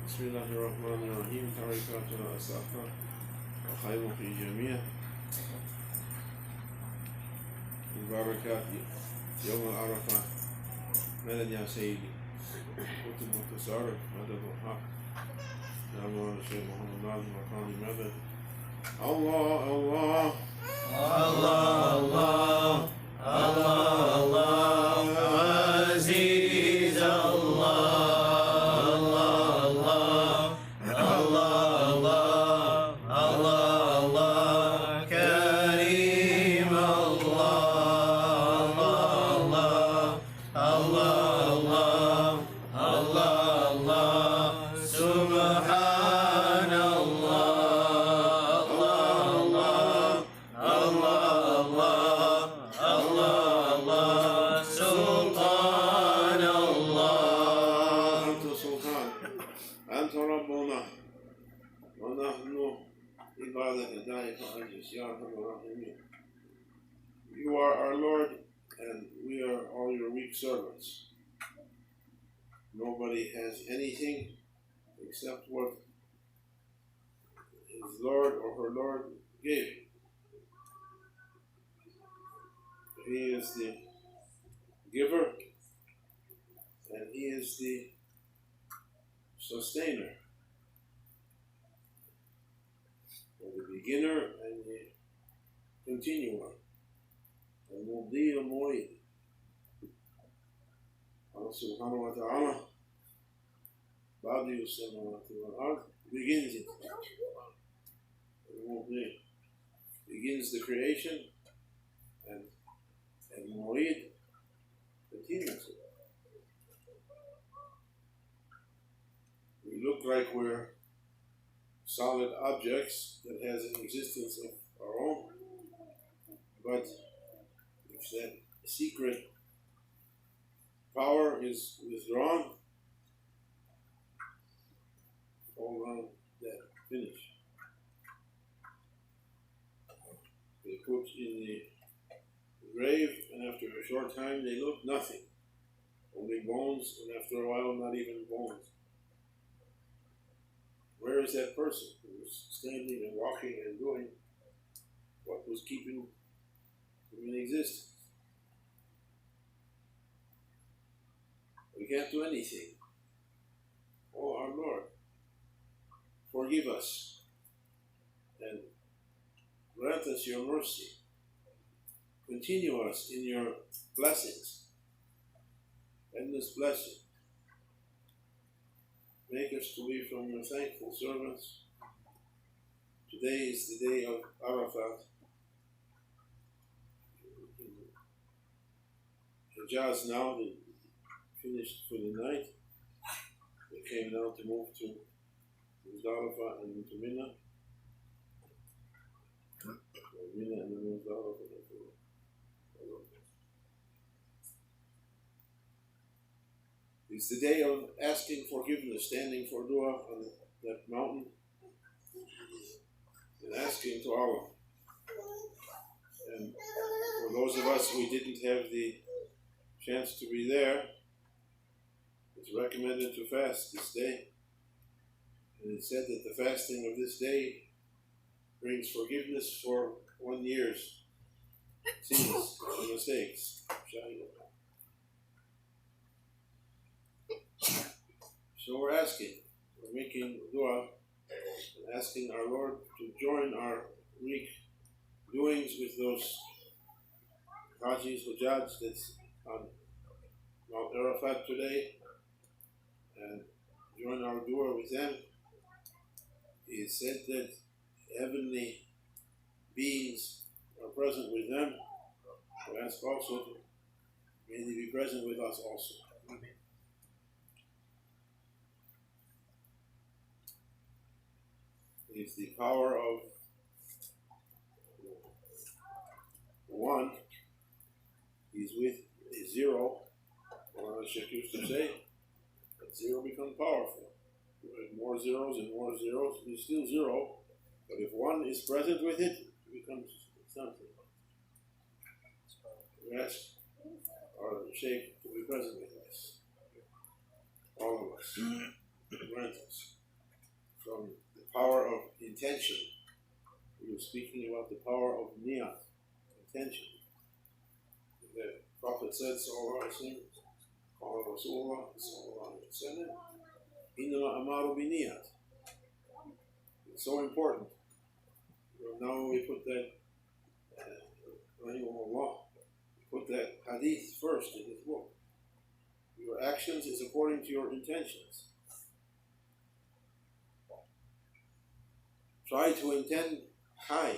بسم الله الرحمن الرحيم. تركاتنا أسافة وخير في جميع البركات يوم عرفة. مدد يا سيدي، كتب متصارف مدد الحق. يا مولانا الشيخ محمد ناظم مقام مدد. الله الله الله الله الله الله عزيز الله الله الله الله الله الله كريم الله الله الله الله الله سبحان الله الله الله الله سلطان الله. أنت سلطان، أنت ربنا، ونحن عبادك دائك عجز يا أرحم الراحمين. You are our Lord, and we are all your weak servants. Nobody has anything except what his Lord or her Lord gave. He is the giver, and He is the sustainer, the beginner and the continuer, and Mubdi al-Mu'id. Allah subhanahu wa ta'ala, Badi al-Samawati wal-Ard, begins it. Mubdi begins the creation, and Mu'id continues it. We look like we're solid objects that has an existence of our own, but if that secret power is withdrawn, all around that finish. They put in the grave, and after a short time they look nothing, only bones, and after a while not even bones. Where is that person who was standing and walking and doing what was keeping him in existence? We can't do anything. Oh, our Lord, forgive us and grant us your mercy. Continue us in your blessings, endless blessing. Make us to be from your thankful servants. Today is the day of Arafat. Hijaz now, they finished for the night. They came now to move to Arafat and to Mina. Mina and then Arafat. It's the day of asking forgiveness, standing for dua on that mountain, and asking to Allah. And for those of us who didn't have the chance to be there, it's recommended to fast this day. And it's said that the fasting of this day brings forgiveness for 1 year's sins and mistakes. So we're making dua, and asking our Lord to join our weak doings with those Hajis, Hujjaj that's on Mount Arafat today, and join our dua with them. It is said that heavenly beings are present with them. We ask also to may they be present with us also. Amen. If the power of one is with a zero, or as Shaykh used to say, that zero becomes powerful. With more zeros and more zeros, it's still zero, but if one is present with it, it becomes something. We ask our Shaykh to be present with us, all of us. grant us. From the power of intention. We were speaking about the power of niyat, intention. The Prophet said, Sallallahu Alaihi Wasallam, Qala Rasulullah Sallallahu Alaihi Wasallam, Innama amaru biniyat. It's so important. Now we put that, Rahimahullah, put that hadith first in his book. Your actions is according to your intentions. Try to intend high.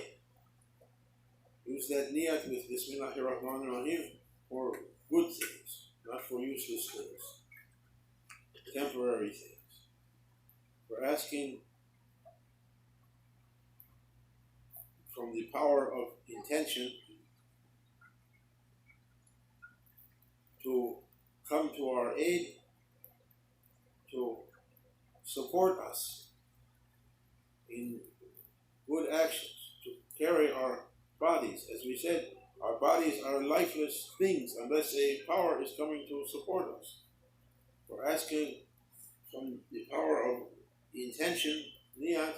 Use that niyat with Bismillahir Rahmanir Rahim for good things, not for useless things, temporary things. For asking from the power of intention to come to our aid, to support us in good actions, to carry our bodies. As we said, our bodies are lifeless things unless a power is coming to support us. We're asking from the power of intention, niyat,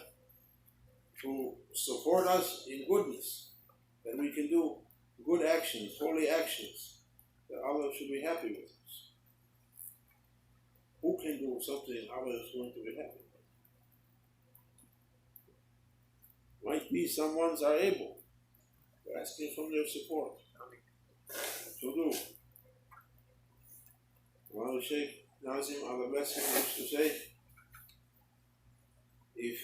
to support us in goodness, that we can do good actions, holy actions, that Allah should be happy with us. Who can do something Allah is going to be happy with? Might be some ones are able. We're asking from their support to do. Well, Shaykh Nazim al-Blessing used to say, if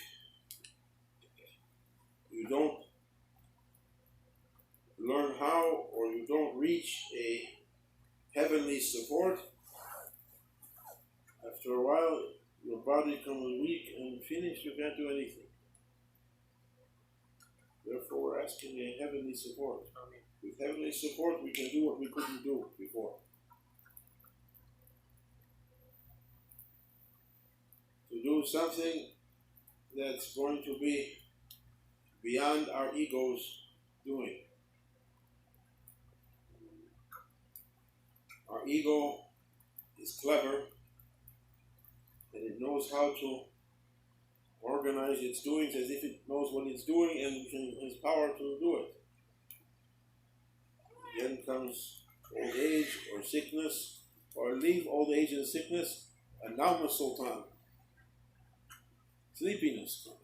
you don't learn how, or you don't reach a heavenly support, after a while your body becomes weak and finished, you can't do anything. Therefore we're asking a heavenly support. With heavenly support we can do what we couldn't do before. To do something that's going to be beyond our ego's doing. Our ego is clever and it knows how to organize its doings as if it knows what it's doing and has power to do it. Then comes old age or sickness, or leave old age and sickness, and now Sultan. Sleepiness comes.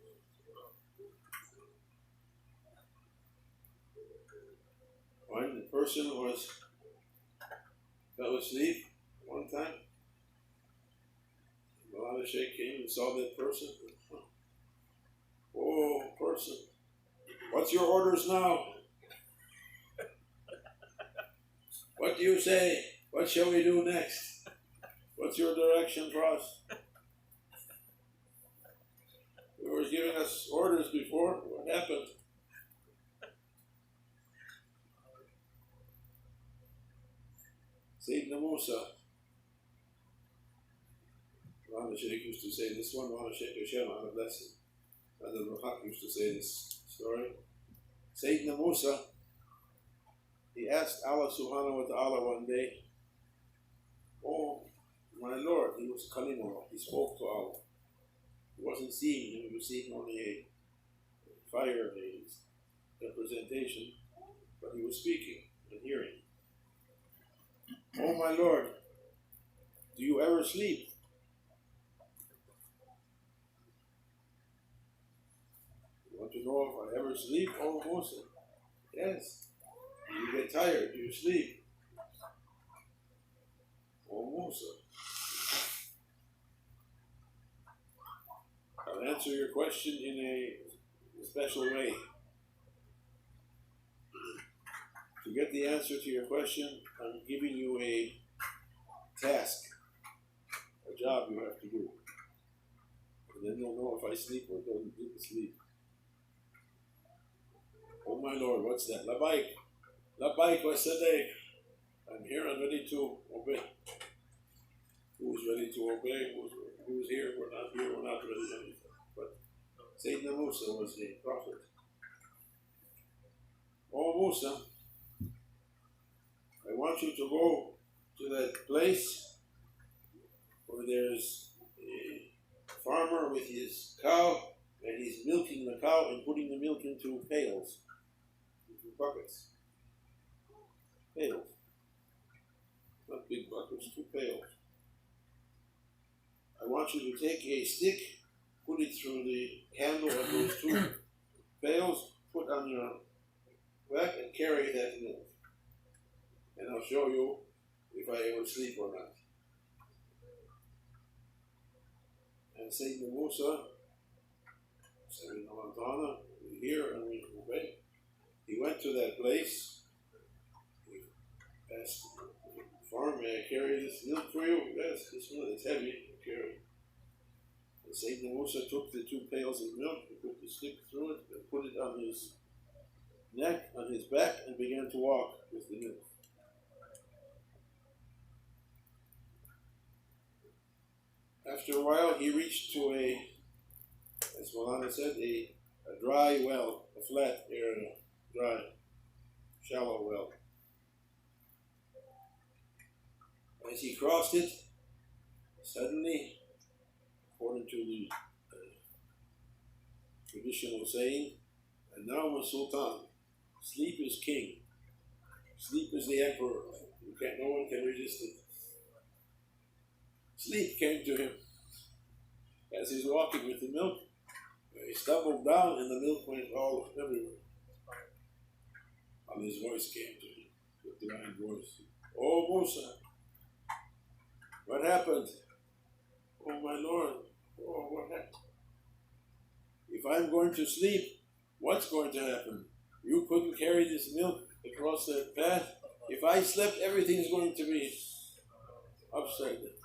When the person fell asleep one time, the Shaykh came and saw that person. Oh, person, what's your orders now? What do you say? What shall we do next? What's your direction for us? You were giving us orders before. What happened? Sayyidina Musa. The Shaykh used to say this one. Shaykh Abdul Haqq used to say this story. Sayyidina Musa, he asked Allah subhanahu wa ta'ala one day, oh my Lord, he was Kalimullah, he spoke to Allah. He wasn't seeing him, he was seeing only a fire, a representation, but he was speaking and hearing. Oh my Lord, do you ever sleep? You want to know if I ever sleep? Oh Musa, yes. You get tired, you sleep. Oh Musa, I'll answer your question in a special way. To get the answer to your question, I'm giving you a task, a job you have to do. And then you'll know if I sleep or don't sleep. Oh my Lord, what's that? Labbaik. Labbaik wa sadaik. I'm here and ready to obey. Who's ready to obey? Who's here? We're not here, we're not ready to anything. But Sayyidina Musa was a prophet. Oh Musa, I want you to go to that place where there's farmer with his cow, and he's milking the cow and putting the milk into pails, into buckets. Pails. Not big buckets, 2 pails. I want you to take a stick, put it through the handle of those 2 pails, put on your back, and carry that milk. And I'll show you if I ever sleep or not. And Sayyidina Musa, Sayyidina Montana, we hear and we obey. He went to that place. He asked the farmer, may I carry this milk for you? Yes, this milk is heavy to carry. And Sayyidina Musa took the 2 pails of milk, he put the stick through it, and put it on his neck, on his back, and began to walk with the milk. After a while, he reached to as Malana said, a dry well, a flat area, dry, shallow well. As he crossed it, suddenly, according to the traditional saying, and now my Sultan, sleep is king, sleep is the emperor, no one can resist it. Sleep came to him as he's walking with the milk. He stumbled down and the milk went all everywhere. And his voice came to him, the divine voice. Oh Musa, what happened? Oh my Lord, oh what happened? If I'm going to sleep, what's going to happen? You couldn't carry this milk across that path. If I slept, everything's going to be upside down.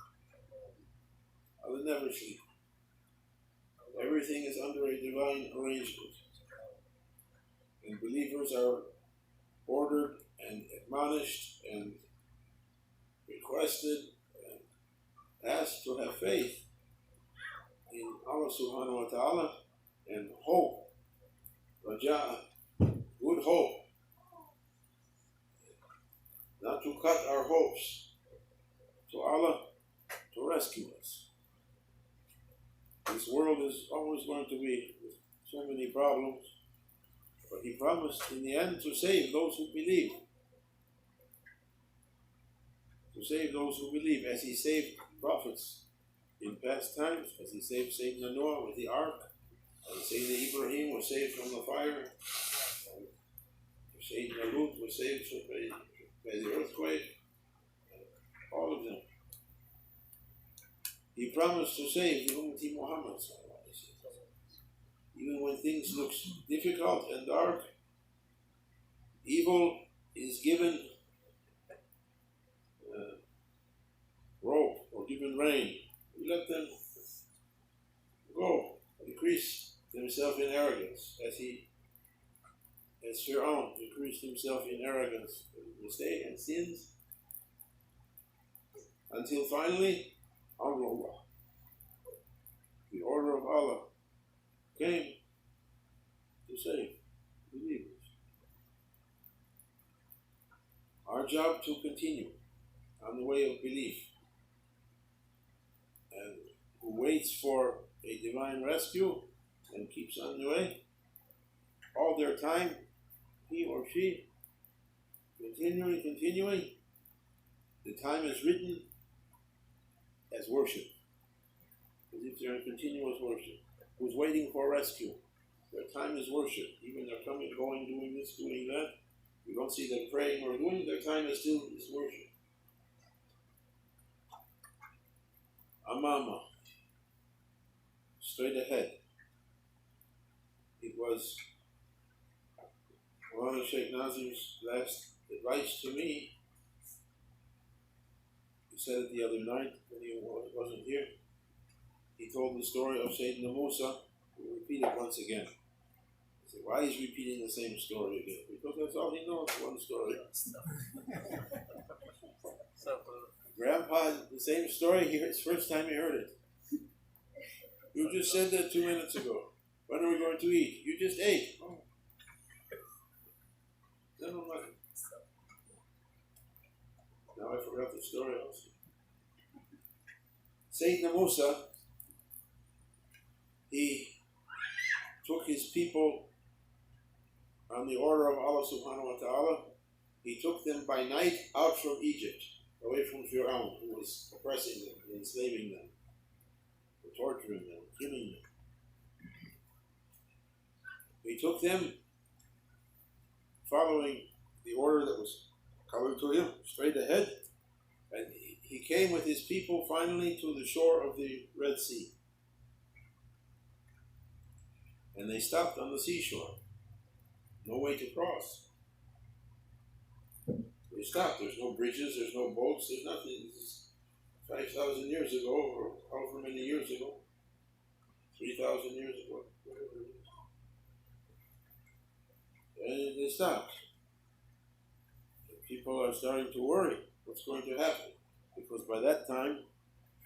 I will never sleep. Everything is under a divine arrangement. And believers are ordered and admonished and requested and asked to have faith in Allah subhanahu wa ta'ala and hope, raja, good hope. Not to cut our hopes to Allah to rescue us. This world is always going to be with so many problems, but He promised in the end to save those who believe. To save those who believe, as He saved prophets in past times, as He saved Sayyidina Noah with the ark, and Sayyidina Ibrahim was saved from the fire, and Sayyidina Lut was saved by the earthquake, all of them. He promised to save the Ummati Muhammad. Even when things look difficult and dark, evil is given rope or given rein. We let them go, decrease themselves in arrogance, as Fir'aun decreased himself in arrogance, mistake and sins, until finally Allah, the order of Allah, came to save believers. Our job to continue on the way of belief, and who waits for a divine rescue and keeps on the way, all their time, he or she, continuing, the time is written as worship, as if they're in continuous worship. Who's waiting for rescue? Their time is worship. Even they're coming, going, doing this, doing that. You don't see them praying or doing, their time is still this worship. Amama, straight ahead. It was one of Shaykh Nazim's last advice to me. He said it the other night when he wasn't here. He told the story of Sayyidina Musa. We'll repeat it once again. He said, why is he repeating the same story again? Because that's all he knows, one story. Grandpa, the same story, it's the first time he heard it. You just said that 2 minutes ago. When are we going to eat? You just ate. Oh. Never mind. Now I forgot the story also. Sayyidina Musa he took his people on the order of Allah subhanahu wa ta'ala. He took them by night out from Egypt, away from Fir'aun, who was oppressing them, enslaving them, torturing them, killing them. He took them following the order that was coming to him, straight ahead, and he came with his people finally to the shore of the Red Sea. And they stopped on the seashore. No way to cross. They stopped. There's no bridges, there's no boats, there's nothing. This is 5,000 years ago, or however many years ago. 3,000 years ago, whatever it is. And they stopped. People are starting to worry what's going to happen. Because by that time,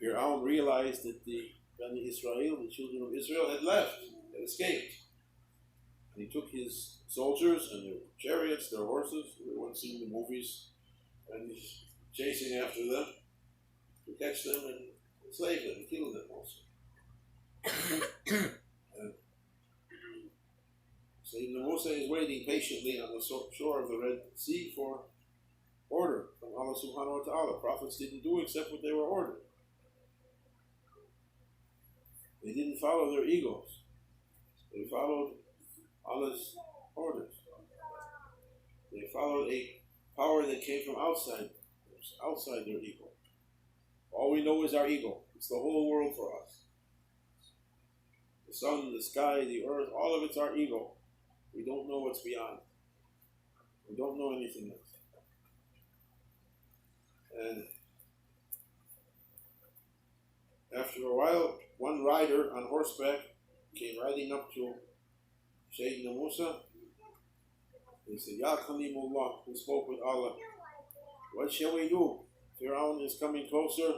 Fir'aun realized that the Bani Israel, the children of Israel, had left, had escaped. And he took his soldiers and their chariots, their horses, everyone seen the movies, and he's chasing after them to catch them and enslave them and kill them also. And Sayyidina Musa is waiting patiently on the shore of the Red Sea for order from Allah subhanahu wa ta'ala. Prophets didn't do except what they were ordered. They didn't follow their egos. They followed Allah's orders. They followed a power that came from outside their ego. All we know is our ego. It's the whole world for us. The sun, the sky, the earth, all of it's our ego. We don't know what's beyond. We don't know anything else. And after a while, one rider on horseback came riding up to Sayyidina Musa. He said, Ya Kalimullah, who spoke with Allah, what shall we do? Fir'aun is coming closer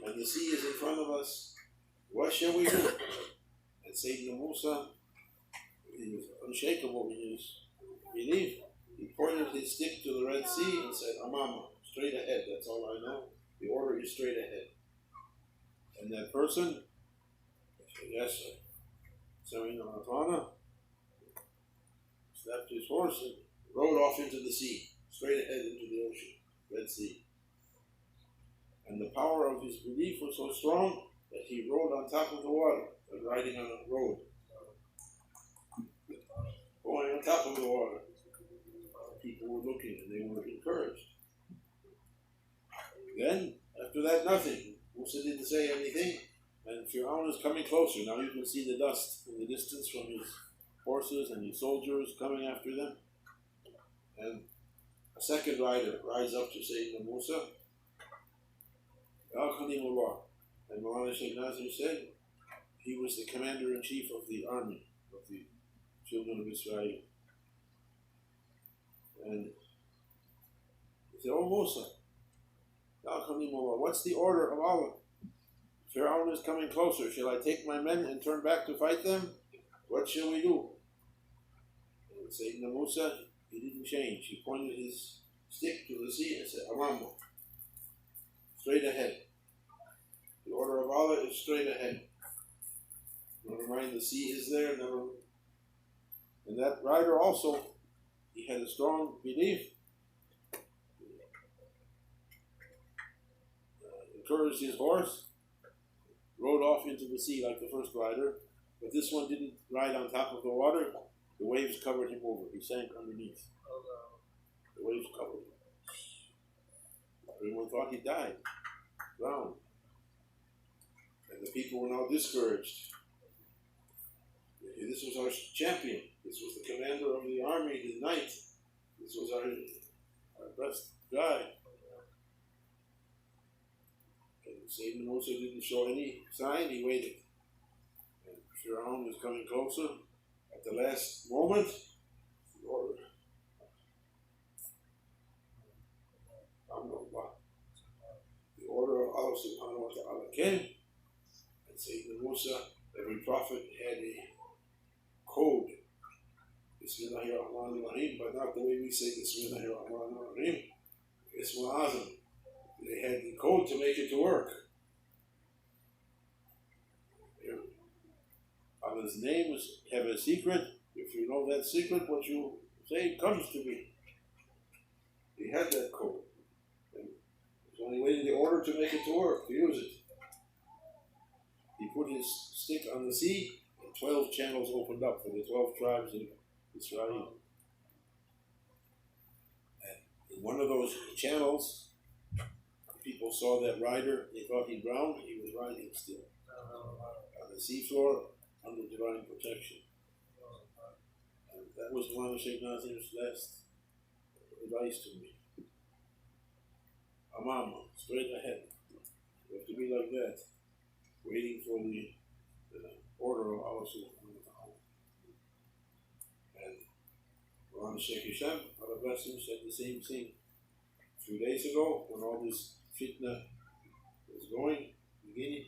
and the sea is in front of us. What shall we do? And Sayyidina Musa, he was unshakable in his belief. He pointed his stick to the Red Sea and said, Amama, straight ahead, that's all I know. The order is straight ahead. And that person said, yes, sir. Samina Atana slapped his horse and rode off into the sea, straight ahead into the ocean, Red Sea. And the power of his belief was so strong that he rode on top of the water, like riding on a road, going on top of the water. People were looking and they were encouraged. Then, after that, nothing. Musa didn't say anything, and Fir'aun is coming closer. Now you can see the dust in the distance from his horses and his soldiers coming after them. And a second rider rides up to Sayyidina Musa. Al Khalimullah. And Maulana Shaykh Nasir said he was the commander-in-chief of the army of the children of Israel. And he said, Oh Musa, Al Khalimullah, what's the order of Allah? Fir'aun is coming closer. Shall I take my men and turn back to fight them? What shall we do? And Sayyidina Musa, he didn't change. He pointed his stick to the sea and said, Amamo, straight ahead. The order of Allah is straight ahead. Never mind, the sea is there. And that rider also, he had a strong belief. Encouraged his horse, rode off into the sea like the first rider, but this one didn't ride on top of the water. The waves covered him over. He sank underneath. The waves covered him. Everyone thought he died, drowned. And the people were now discouraged. This was our champion. This was the commander of the army, the knight. This was our best guy. And Sayyidina Musa didn't show any sign. He waited. And Fir'aun was coming closer. At the last moment, the order. The order of Allah subhanahu wa ta'ala came. And Sayyidina Musa, every prophet had a code. Bismillahirrahmanirrahim, but not the way we say Bismillahirrahmanirrahim. Ismul Azam. They had the code to make it to work. Allah's names have a secret. If you know that secret, what you say comes to me. He had that code. And he was only waiting the order to make it to work, to use it. He put his stick on the sea, and 12 channels opened up for the 12 tribes of Israel. And in one of those channels, people saw that rider, they thought he drowned, he was riding still. On the seafloor, under divine protection. And that was one of Shaykh Nazim's last advice to me. Amama, straight ahead. You have to be like that, waiting for the order of Allah subhanahu wa ta'ala. And Ron Shaykh Hisham, Allah bless him, said the same thing a few days ago when all this fitna was beginning,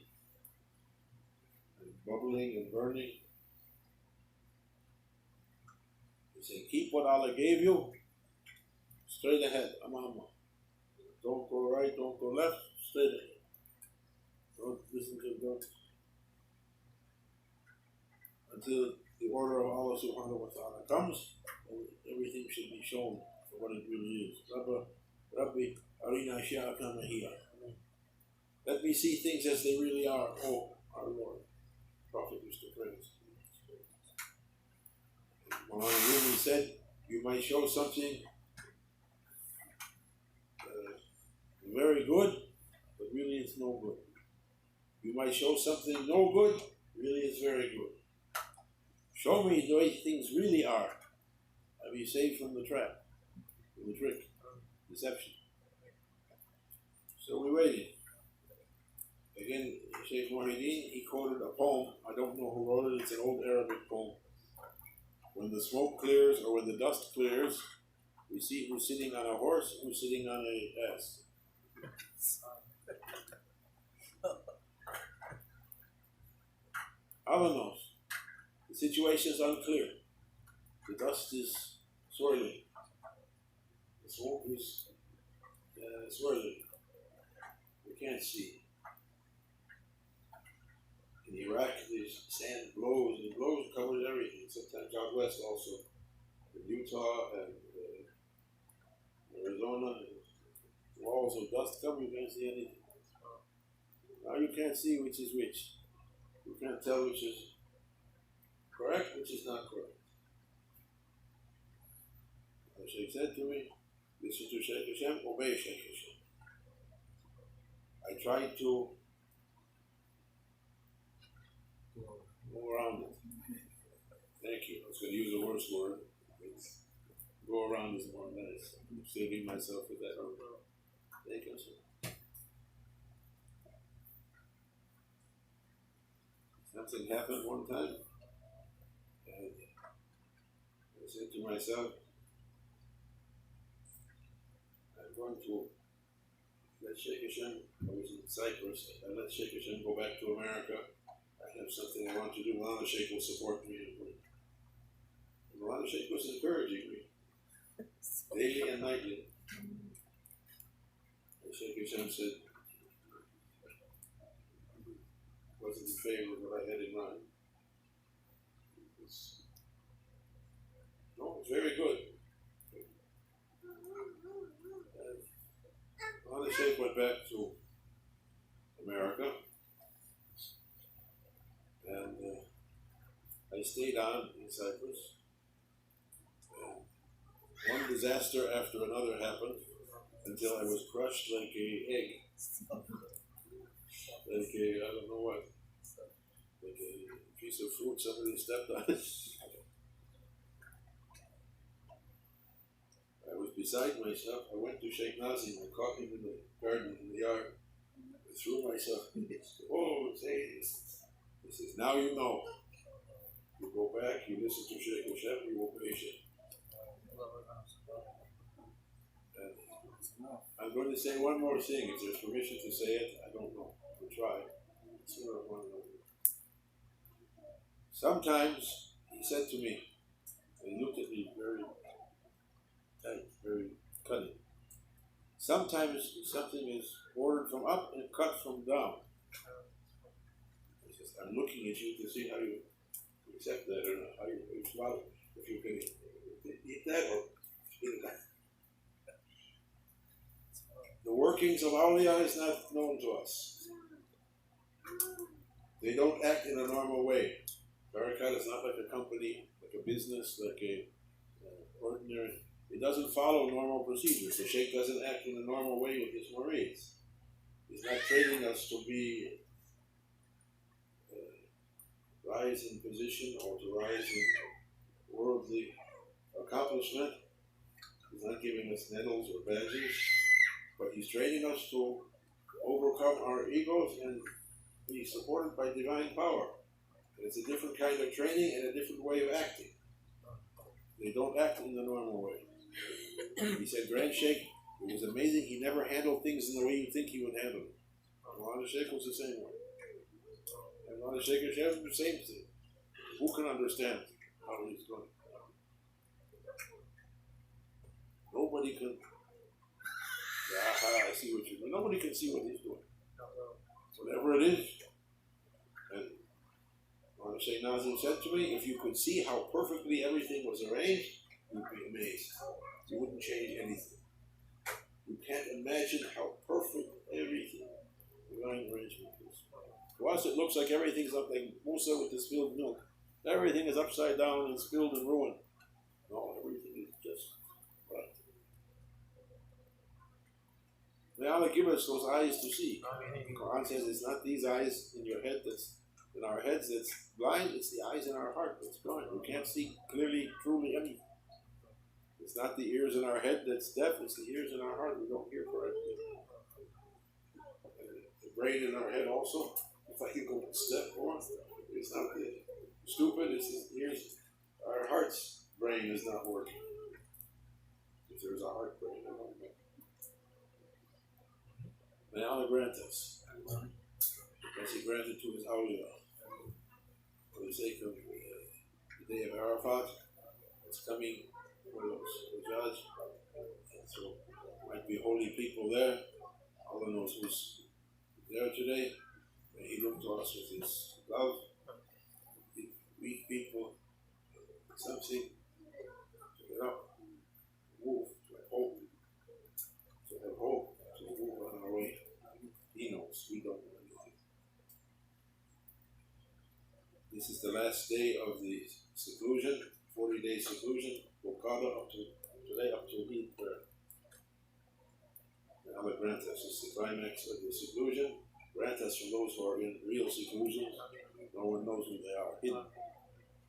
and bubbling and burning. He said, keep what Allah gave you straight ahead, Amama. Don't go right, don't go left, straight ahead. Don't listen to them. Until the order of Allah subhanahu wa ta'ala comes, everything should be shown for what it really is. Rabbi, arina sha'aka mahiya. Let me see things as they really are, oh our Lord. Prophet used to pray. Muhammad really said, you might show something very good, but really it's no good. You might show something no good, really it's very good. Show me the way things really are. I'll be saved from the trap, from the trick, deception. So we waited. Again, Shaykh Muhyiddin, he quoted a poem. I don't know who wrote it. It's an old Arabic poem. When the smoke clears or when the dust clears, we see who's sitting on a horse, who's sitting on a ass. Allah knows. The situation is unclear. The dust is swirling. The smoke is swirling. We can't see. In Iraq, the sand blows and blows, covers everything. Sometimes out west also. In Utah and Arizona, walls of dust cover, you can't see anything. Now you can't see which is which. You can't tell which is correct, which is not correct. The Shaykh said to me, listen to Shaykh Hashem, obey Shaykh Hashem. I tried to go around it. Thank you. I was going to use a worse word. Go around is more nice. I'm saving myself with that. Thank you, sir. Something happened one time, and I said to myself, I'm going to let Shaykh Hashem, I was in Cyprus, I let Shaykh Hashem go back to America. I have something I want to do. Mulana Shaykh will support me. And Mulana Shaykh was encouraging me, daily and nightly. And Shaykh Hashem said, wasn't in favor of what I had in mind. It's very good. Mulana Shaykh went back to America, and I stayed on in Cyprus. And one disaster after another happened until I was crushed like an egg. Like a, I don't know what, like a piece of fruit somebody stepped on it. I was beside myself. I went to Shaykh Nazim. I caught him in the garden, in the yard. I threw myself. Oh, say, he says, now you know. You go back, you listen to Shaykh Hashem, you obey Shaykh. I'm going to say one more thing. If there's permission to say it, I don't know. We'll try. Sometimes, he said to me, and he looked at me very tight, very cutting. Sometimes something is ordered from up and cut from down. He says, I'm looking at you to see how you accept that or not. How you swallow it. If you can eat that or eat that. The workings of awliya is not known to us. They don't act in a normal way. Barakat is not like a company, like a business, like a ordinary. It doesn't follow normal procedures. The Shaykh doesn't act in a normal way with his murids. He's not training us to be rise in position or to rise in worldly accomplishment. He's not giving us medals or badges, but he's training us to overcome our egos and be supported by divine power. And it's a different kind of training and a different way of acting. They don't act in the normal way. He said, Grand Sheikh, it was amazing, he never handled things in the way you think he would handle them. Maulana Sheikh was the same way. And Maulana Sheikh was the same thing. Who can understand how he's going? Nobody can. I see what you're doing. Nobody can see what he's doing. Whatever it is. And Maulana Sheikh Nazim said to me, if you could see how perfectly everything was arranged, you'd be amazed. You wouldn't change anything. You can't imagine how perfect everything, divine arrangement is. To us, it looks like everything's up like Musa with the spilled milk. Everything is upside down and spilled and ruined. No, everything is just right. May Allah give us those eyes to see. The Quran says it's not these eyes in your head that's in our heads that's blind, it's the eyes in our heart that's blind. We can't see clearly, truly anything. It's not the ears in our head that's deaf, it's the ears in our heart we don't hear correctly. The brain in our head also, if I could go one step more, it's not the stupid, it's the ears. Our heart's brain is not working. If there's a heart brain, I don't know. May Allah grant us, as He granted to His awliya, for the sake of the day of Arafat, it's coming for the judge, and so might be holy people there. Allah knows who's there today. May He look to us with His love. Weak people, something to get up, move, to have hope, to move on our way. He knows, we don't know anything. This is the last day of the seclusion, 40-day seclusion, Qadr up to today, up to Eid prayer. May Allah grant us, it's the climax of the seclusion. Grant us from those who are in real seclusion. No one knows who they are, hidden.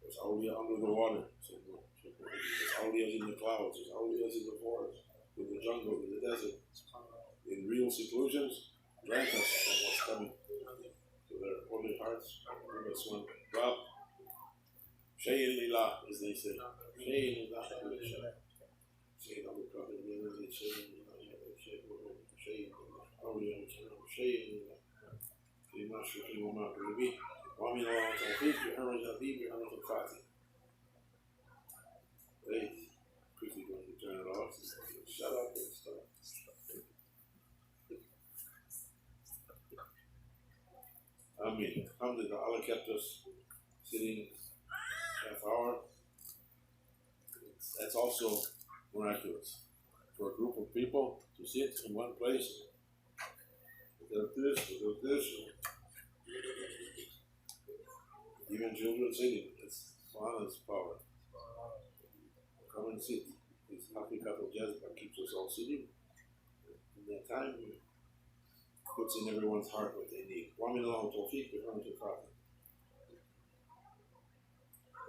There's awliya under the water. There's awliyas in the clouds. There's awliyas in the forest, in the jungle, in the desert. In real seclusions, grant us from what's coming to their holy hearts. Give us one drop. Shay'in lillah, as they say. Shay'in lillah. Shay'in Abdul Haqq, Shay'in lillah. Shay'in lillah. فيما شكل وما قربي ومن الله توفيق بحرمة الحبيب بحرمة الفاتح. Wait, quickly going to turn it off. Shut up and stop. Amen. Alhamdulillah, Allah kept us sitting half hour. That's also miraculous. For a group of people to sit in one place without this, even children sitting, it's Subhanallah's power. Come and sit. This Haqiqat al-Jazba keeps us all sitting. In that time, it puts in everyone's heart what they need. وَمِنَ اللَّهُ تَوْفِيقٍ بِحُرْمَةِ الْفَاتِحَةِ.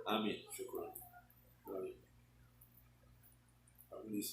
Ameen. Shukran. Please.